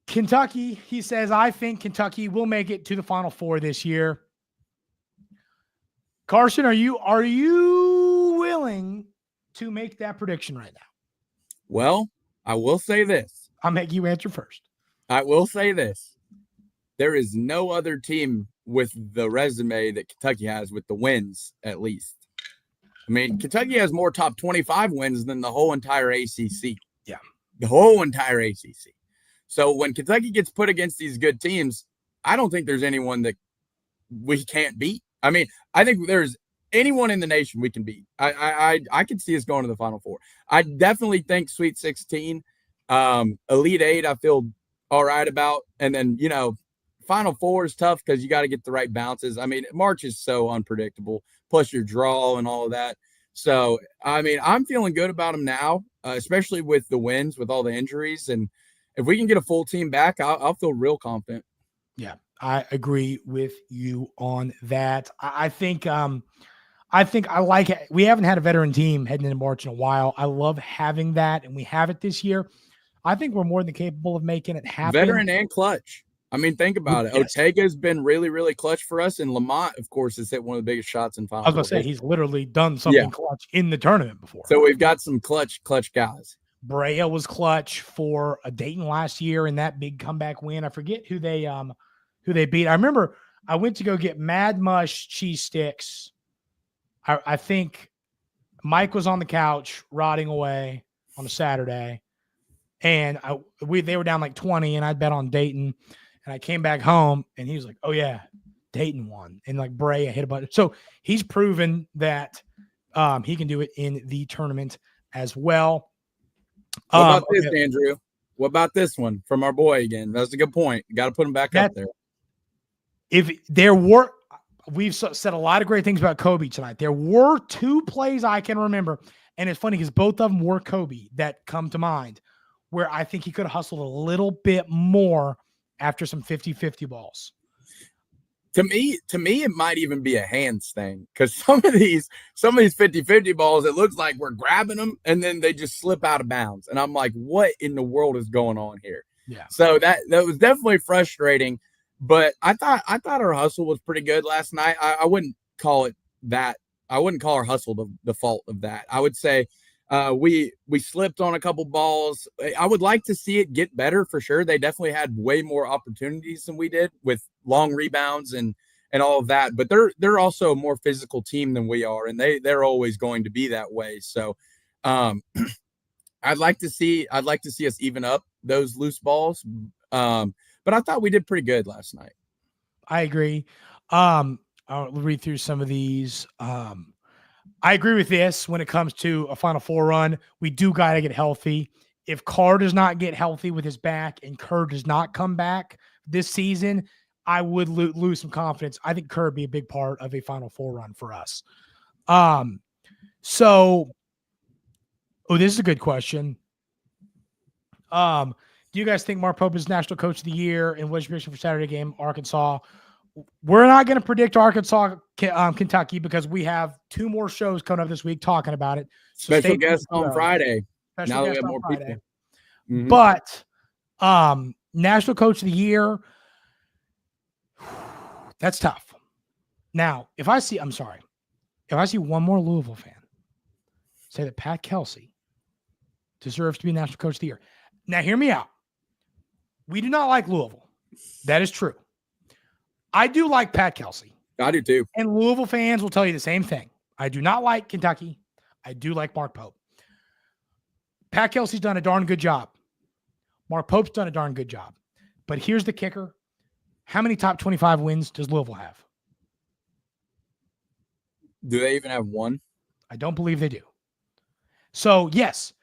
Speaker 1: Kentucky, he says, I think Kentucky will make it to the Final Four this year. Carson, are you willing to make that prediction right now?
Speaker 2: Well, I will say this.
Speaker 1: I'll make you answer first.
Speaker 2: I will say this. There is no other team with the resume that Kentucky has, with the wins, at least. I mean, Kentucky has more top 25 wins than the whole entire ACC.
Speaker 1: Yeah.
Speaker 2: The whole entire ACC. So when Kentucky gets put against these good teams, I don't think there's anyone that we can't beat. I mean, I think there's anyone in the nation we can beat. I could see us going to the Final Four. I definitely think Sweet 16, Elite 8, I feel all right about. And then, Final Four is tough because you got to get the right bounces. I mean, March is so unpredictable, plus your draw and all of that. So, I mean, I'm feeling good about them now, especially with the wins, with all the injuries. And if we can get a full team back, I'll feel real confident.
Speaker 1: Yeah, I agree with you on that. I think I like it. We haven't had a veteran team heading into March in a while. I love having that, and we have it this year. I think we're more than capable of making it happen.
Speaker 2: Veteran and clutch. I mean, think about it. Yes. Otega's been really, really clutch for us, and Lamont, of course, has hit one of the biggest shots in Final Four.
Speaker 1: I was going to say, he's literally done something clutch in the tournament before.
Speaker 2: So we've got some clutch guys.
Speaker 1: Brea was clutch for Dayton last year in that big comeback win. I forget who they beat. I remember I went to go get Mad Mush cheese sticks. I think Mike was on the couch rotting away on a Saturday, and they were down like 20, and I'd bet on Dayton, and I came back home, and he was like, "Oh yeah, Dayton won," and like Brea hit a bunch. So he's proven that he can do it in the tournament as well.
Speaker 2: What about this, Andrew? What about this one from our boy again? That's a good point. You got to put him back up there.
Speaker 1: If there were. We've said a lot of great things about Kobe tonight. There were 2 plays I can remember, and it's funny because both of them were Kobe that come to mind, where I think he could have hustled a little bit more after some 50-50 balls.
Speaker 2: To me, it might even be a hands thing, because some of these 50-50 balls, it looks like we're grabbing them and then they just slip out of bounds, and I'm like, what in the world is going on here?
Speaker 1: Yeah.
Speaker 2: So that was definitely frustrating. But I thought our hustle was pretty good last night. I wouldn't call it that. I wouldn't call our hustle the fault of that. I would say we slipped on a couple balls. I would like to see it get better for sure. They definitely had way more opportunities than we did with long rebounds and all of that. But they're also a more physical team than we are, and they're always going to be that way. So I'd like to see us even up those loose balls. But I thought we did pretty good last night.
Speaker 1: I agree. I'll read through some of these. I agree with this when it comes to a Final Four run. We do got to get healthy. if Carr does not get healthy with his back and Kerr does not come back this season, I would lose some confidence. I think Kerr would be a big part of a Final Four run for us. So, this is a good question. Do you guys think Mark Pope is National Coach of the Year? And what's your prediction for Saturday game, Arkansas? We're not going to predict Arkansas, Kentucky, because we have 2 more shows coming up this week talking about it.
Speaker 2: So special guest on Friday. Now we have more people.
Speaker 1: Mm-hmm. But National Coach of the Year, that's tough. Now, if I see one more Louisville fan say that Pat Kelsey deserves to be National Coach of the Year. Now, hear me out. We do not like Louisville. That is true. I do like Pat Kelsey.
Speaker 2: I do too.
Speaker 1: And Louisville fans will tell you the same thing. I do not like Kentucky. I do like Mark Pope. Pat Kelsey's done a darn good job. Mark Pope's done a darn good job. But here's the kicker. How many top 25 wins does Louisville have?
Speaker 2: Do they even have one?
Speaker 1: I don't believe they do. So, yes.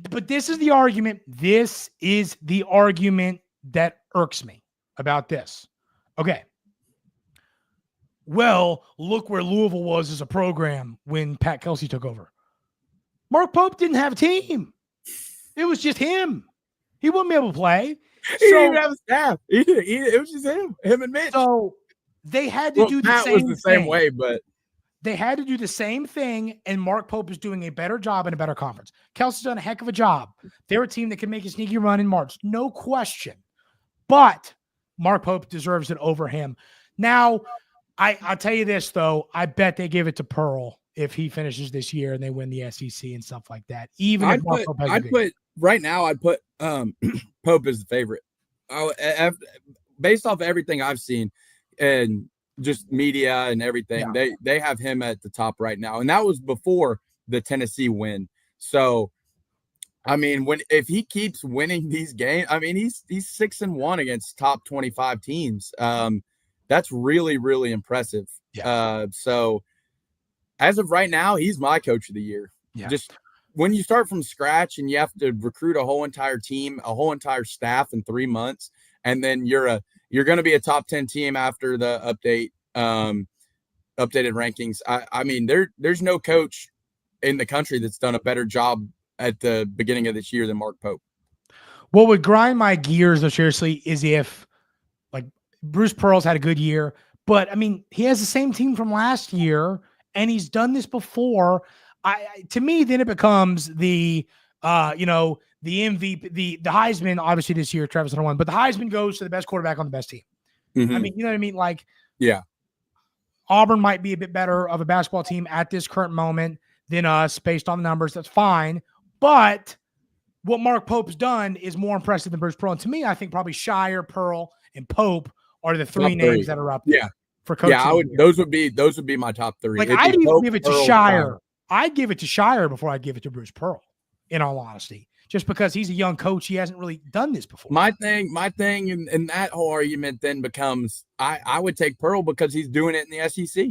Speaker 1: But this is the argument. This is the argument that irks me about this. Okay. Well, look where Louisville was as a program when Pat Kelsey took over. Mark Pope didn't have a team. It was just him. He wouldn't be able to play.
Speaker 2: He didn't even have a staff. It was just him and Mitch.
Speaker 1: So they had to do the
Speaker 2: Pat
Speaker 1: same
Speaker 2: was the same
Speaker 1: thing.
Speaker 2: way, but
Speaker 1: they had to do the same thing, and Mark Pope is doing a better job in a better conference. Kelsey's done a heck of a job. They're a team that can make a sneaky run in March. No question. But Mark Pope deserves it over him. Now, I'll tell you this, though. I bet they give it to Pearl if he finishes this year and they win the SEC and stuff like that. Even if Mark Pope has
Speaker 2: right now, I'd put Pope as the favorite. Based off everything I've seen and just media and everything, they have him at the top right now. And that was before the Tennessee win. So, I mean, if he keeps winning these games, I mean, he's 6-1 against top 25 teams. That's really, really impressive.
Speaker 1: Yeah.
Speaker 2: So as of right now, he's my coach of the year.
Speaker 1: Yeah.
Speaker 2: Just when you start from scratch and you have to recruit a whole entire team, a whole entire staff in 3 months, and then you're going to be a top 10 team after the updated rankings. I mean, there's no coach in the country that's done a better job at the beginning of this year than Mark Pope.
Speaker 1: What would grind my gears, though, seriously, is if like Bruce Pearl's had a good year, but I mean, he has the same team from last year and he's done this before. To me, then it becomes the MVP, the Heisman, obviously this year, Travis Hunter won, but the Heisman goes to the best quarterback on the best team. Mm-hmm. I mean, you know what I mean? Like,
Speaker 2: yeah,
Speaker 1: Auburn might be a bit better of a basketball team at this current moment than us based on the numbers. That's fine. But what Mark Pope's done is more impressive than Bruce Pearl. And to me, I think probably Shire, Pearl, and Pope are the three names that are up there.
Speaker 2: Yeah.
Speaker 1: For coaching.
Speaker 2: Yeah, those would be my top three.
Speaker 1: Like, I'd even give it to Shire. I'd give it to Shire before I'd give it to Bruce Pearl, in all honesty. Just because he's a young coach, he hasn't really done this before.
Speaker 2: My thing in that whole argument then becomes I would take Pearl because he's doing it in the SEC.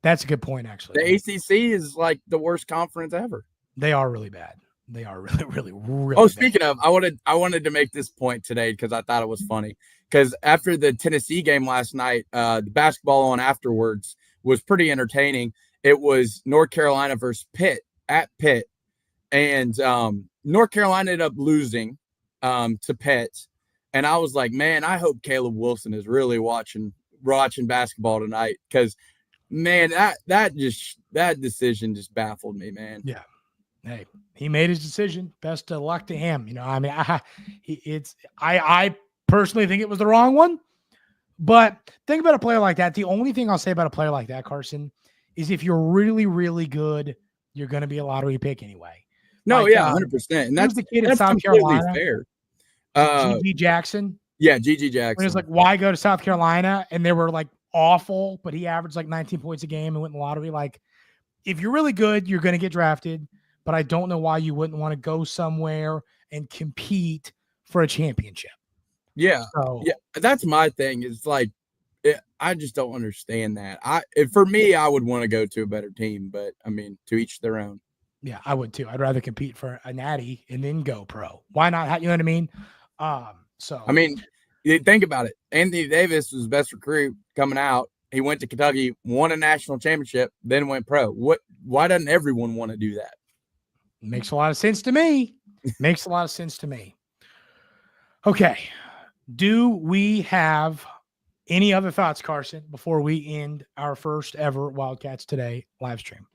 Speaker 1: That's a good point, actually.
Speaker 2: The ACC is like the worst conference ever.
Speaker 1: They are really bad. They are really, really, really
Speaker 2: bad. Speaking of, I wanted to make this point today because I thought it was funny. Because after the Tennessee game last night, the basketball on afterwards was pretty entertaining. It was North Carolina versus Pitt at Pitt. And North Carolina ended up losing to Pitt. And I was like, man, I hope Caleb Wilson is really watching basketball tonight. Because, man, that decision just baffled me, man.
Speaker 1: Yeah. Hey, he made his decision. Best of luck to him. You know, I mean, I personally think it was the wrong one. But think about a player like that. The only thing I'll say about a player like that, Carson, is if you're really, really good, you're going to be a lottery pick anyway.
Speaker 2: No, like, 100%. And that's
Speaker 1: the kid in South Carolina.
Speaker 2: Fair.
Speaker 1: G.G. Jackson.
Speaker 2: Yeah, G.G. Jackson.
Speaker 1: When it was like, why go to South Carolina? And they were like awful, but he averaged like 19 points a game and went in the lottery. Like, if you're really good, you're going to get drafted. But I don't know why you wouldn't want to go somewhere and compete for a championship.
Speaker 2: Yeah. Yeah. That's my thing. It's like, I just don't understand that. For me, I would want to go to a better team, but I mean, to each their own.
Speaker 1: Yeah, I would too. I'd rather compete for a natty and then go pro. Why not? You know what I mean? So
Speaker 2: I mean, think about it. Anthony Davis was the best recruit coming out. He went to Kentucky, won a national championship, then went pro. Why doesn't everyone want to do that?
Speaker 1: Makes a lot of sense to me. Makes a lot of sense to me. Okay. Do we have any other thoughts, Carson, before we end our first ever Wildcats Today live stream?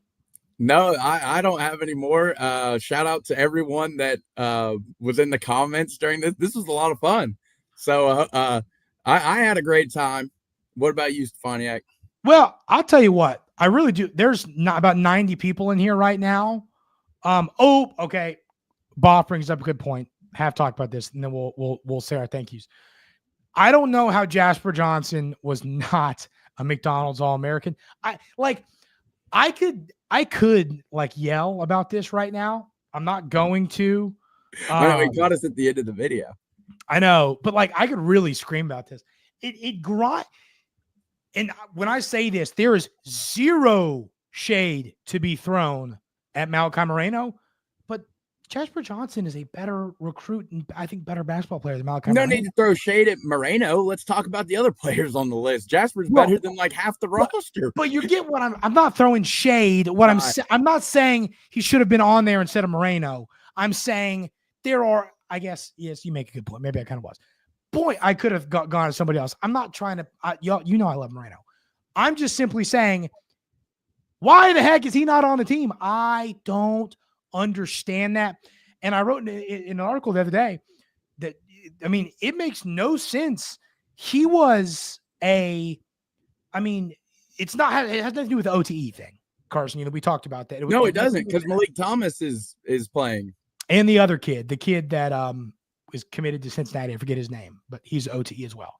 Speaker 2: No, I don't have any more. Shout out to everyone that was in the comments during this. This was a lot of fun. So I had a great time. What about you, Stefaniak?
Speaker 1: Well, I'll tell you what. I really do. There's not about 90 people in here right now. Okay. Bob brings up a good point. Have talked about this, and then we'll say our thank yous. I don't know how Jasper Johnson was not a McDonald's All-American. I could like yell about this right now. I'm not going to.
Speaker 2: I know he caught us at the end of the video.
Speaker 1: I know, but like I could really scream about this. It grind. And when I say this, there is zero shade to be thrown at Malachi Moreno, but Jasper Johnson is a better recruit and I think better basketball player than Malachi Moreno.
Speaker 2: No need to throw shade at Moreno. Let's talk about the other players on the list. Jasper's better than like half the roster.
Speaker 1: But you get what I'm not throwing shade. What I'm not saying he should have been on there instead of Moreno. I'm saying there are, I guess, yes, you make a good point. Maybe I kind of was. Boy, I could have gone to somebody else. I'm not trying to, you know I love Moreno. I'm just simply saying, why the heck is he not on the team? I don't understand that. And I wrote in an article the other day that, I mean, it makes no sense. He was it's not, it has nothing to do with the OTE thing, Carson. You know, we talked about that.
Speaker 2: No, it doesn't, because Malik Thomas is playing.
Speaker 1: And the other kid, that is committed to Cincinnati. I forget his name, but he's OTE as well.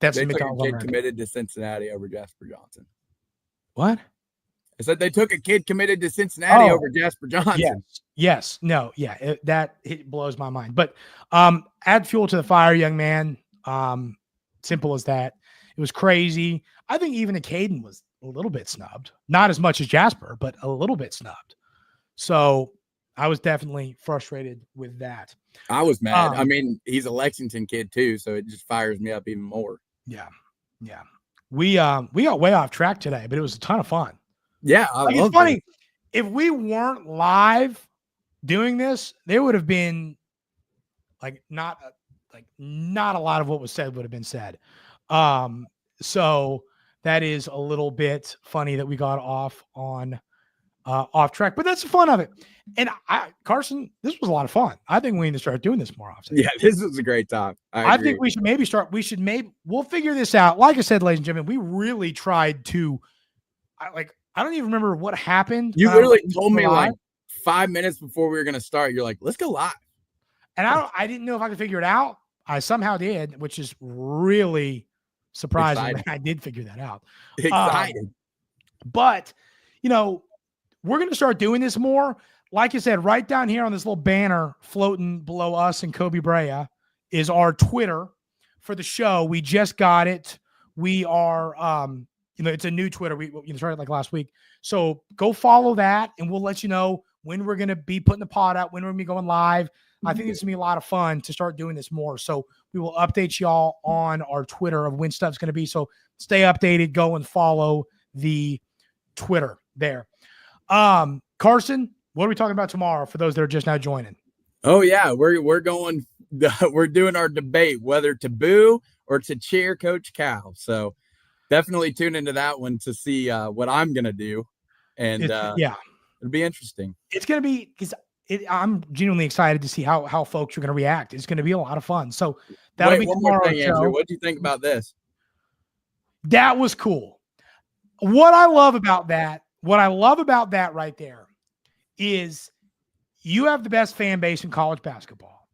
Speaker 1: That's
Speaker 2: they
Speaker 1: the
Speaker 2: took a kid committed to Cincinnati over Jasper Johnson.
Speaker 1: What?
Speaker 2: I said they took a kid committed to Cincinnati over Jasper Johnson.
Speaker 1: Yes. No. Yeah. It blows my mind. But add fuel to the fire, young man. Simple as that. It was crazy. I think even Caden was a little bit snubbed. Not as much as Jasper, but a little bit snubbed. So I was definitely frustrated with that.
Speaker 2: I was mad. I mean, he's a Lexington kid too, so it just fires me up even more.
Speaker 1: Yeah. We got way off track today, but it was a ton of fun.
Speaker 2: Yeah,
Speaker 1: it's funny. If we weren't live doing this, there would have been not a lot of what was said would have been said. So that is a little bit funny that we got off track, but that's the fun of it. And Carson, this was a lot of fun. I think we need to start doing this more often.
Speaker 2: Yeah, this was a great time.
Speaker 1: I think we should maybe start. We'll figure this out. Like I said, ladies and gentlemen, we really tried to, I don't even remember what happened.
Speaker 2: You literally told me like 5 minutes before we were going to start. You're like, let's go live.
Speaker 1: And I didn't know if I could figure it out. I somehow did, which is really surprising that I did figure that out.
Speaker 2: Excited.
Speaker 1: But, we're going to start doing this more. Like I said, right down here on this little banner floating below us and Kobe Brea is our Twitter for the show. We just got it. We are, it's a new Twitter. We started like last week. So go follow that and we'll let you know when we're going to be putting the pod out, when we're going to be going live. I think it's going to be a lot of fun to start doing this more. So we will update y'all on our Twitter of when stuff's going to be. So stay updated. Go and follow the Twitter there. Carson, what are we talking about tomorrow for those that are just now joining?
Speaker 2: Oh yeah, we're doing our debate whether to boo or to cheer Coach Cal. So definitely tune into that one to see what I'm gonna do, and it'll be interesting.
Speaker 1: It's gonna be because I'm genuinely excited to see how folks are gonna react. It's gonna be a lot of fun. So that'll be tomorrow's show.
Speaker 2: What do you think about this?
Speaker 1: That was cool. What I love about that right there is you have the best fan base in college basketball,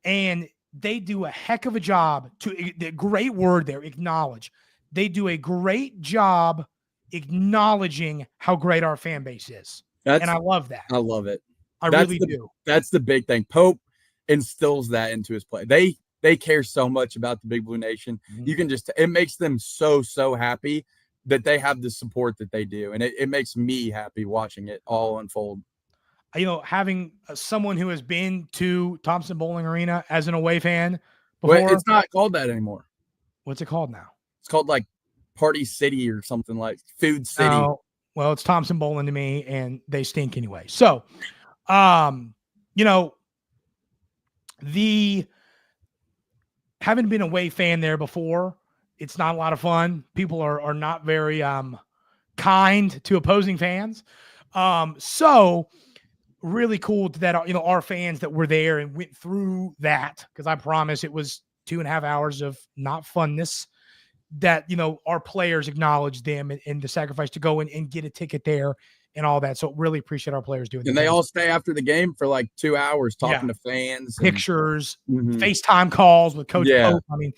Speaker 1: and they do a heck of a job the great word there, acknowledge. They do a great job acknowledging how great our fan base is. And I love that.
Speaker 2: I love it.
Speaker 1: I really do.
Speaker 2: That's the big thing. Pope instills that into his play. They care so much about the Big Blue Nation. Mm-hmm. You can it makes them so happy that they have the support that they do. And it makes me happy watching it all unfold.
Speaker 1: Having someone who has been to Thompson Bowling Arena as an away fan before.
Speaker 2: Well, it's not called that anymore.
Speaker 1: What's it called now?
Speaker 2: It's called like Party City or something, like Food City.
Speaker 1: No, well, it's Thompson Bowling to me, and they stink anyway. So, having been a away fan there before, it's not a lot of fun. People are not very kind to opposing fans. So really cool that our fans that were there and went through that, because I promise it was 2.5 hours of not funness, that our players acknowledged them and the sacrifice to go in and get a ticket there and all that. So really appreciate our players doing that.
Speaker 2: And they all stay after the game for like 2 hours talking to fans,
Speaker 1: pictures, FaceTime calls with Coach Pope. I mean,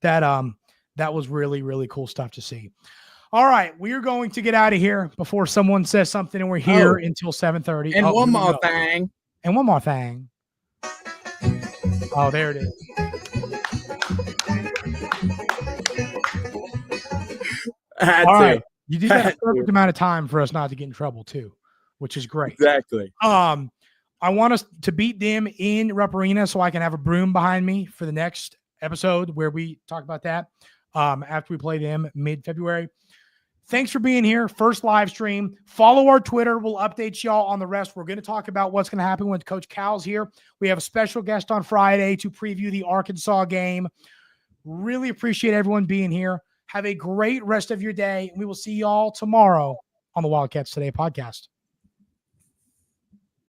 Speaker 1: that was really, really cool stuff to see. All right, we are going to get out of here before someone says something, and we're here until 7:30.
Speaker 2: And one more thing.
Speaker 1: And one more thing. Oh, there it is. All right. You did that a perfect amount of time for us not to get in trouble too, which is great.
Speaker 2: Exactly.
Speaker 1: I want us to beat them in Rupp Arena so I can have a broom behind me for the next episode where we talk about that after we play them mid-February. Thanks for being here. First live stream. Follow our Twitter. We'll update y'all on the rest. We're going to talk about what's going to happen when Coach Cal's here. We have a special guest on Friday to preview the Arkansas game. Really appreciate everyone being here. Have a great rest of your day. We will see y'all tomorrow on the Wildcats Today podcast.